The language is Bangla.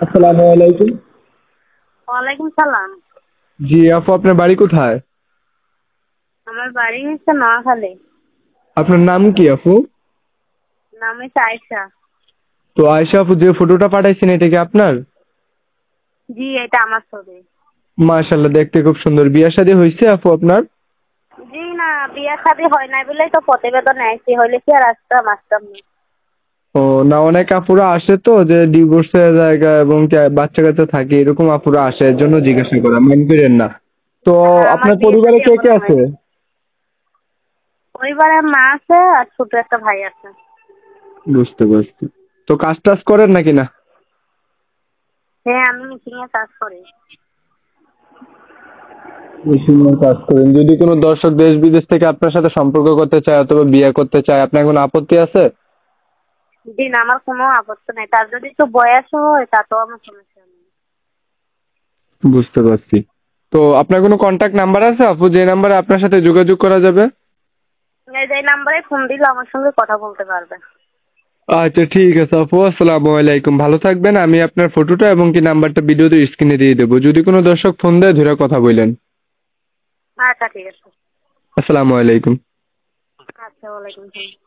আসসালামু আলাইকুম। ওয়ালাইকুম সালাম। জি আপু, আপনার বাড়ি কোথায়? আমার বাড়ি হচ্ছে নোয়াখালী। আপনার নাম কি আপু? নাম হচ্ছে আয়শা। তো আয়েশা আপু, যে ফটোটা পাঠাইছেন এটা কি আপনার? জি, এটা আমার ছবি। মাশাআল্লাহ, দেখতে খুব সুন্দর। বিয়ে শাদী হয়েছে আপু আপনার? জি না, বিয়া শাদী হয় নাই বলেই তো প্রতিবেদন আইছি, হইলে কি আর আসতাম আসতাম না। ও না, অনেক আপুরা আসে তো যে ডিভোর্সের জায়গা এবং বাচ্চা কাচ্চা থাকে, এরকম আপুরা আসে, এর জন্য জিজ্ঞাসা করা, মাইন্ড করেন না। তো হ্যাঁ, আমার আপনার বিয়ে পরিবারে শাদী কে কে এখনো আছে? হয়নি। পরিবারে মা আছে আর ছোট একটা ভাই আছে। বুঝতে পারছি। তো কাজ টাজ করেন নাকি না? হ্যাঁ, আমি মিটিং এ কাজ করি। মেশিনের কাজ করেন। যদি কোনো দর্শক দেশ বিদেশ থেকে আপনার সাথে সম্পর্ক করতে চায় অথবা বিয়ে করতে চায়, আপনার কোনো আপত্তি আছে? জি না, আমার কোনো আপত্তি নাই, তার যদি একটু বয়স হয় তাতেও আমার সমস্যা নেই। বুঝতে পারছি। তো আপনার কোনো কন্ট্যাক্ট নাম্বার আছে আপু, যে নাম্বারে আপনার সাথে যোগাযোগ করা যাবে? এই যে নাম্বারে ফোন দিলে আমার সঙ্গে কথা বলতে পারবে। আচ্ছা ঠিক আছে আপু, আসসালামু আলাইকুম, ভালো থাকবেন। আমি আপনার ফটোটা এবং কি নাম্বারটা ভিডিওতে স্ক্রিনে দিয়ে দেবো, যদি কোনো দর্শক ফোন দেয় ধরে কথা বললেন। আচ্ছা ঠিক আছে। আসসালামু আলাইকুম। আচ্ছা, ওয়ালাইকুম সালাম।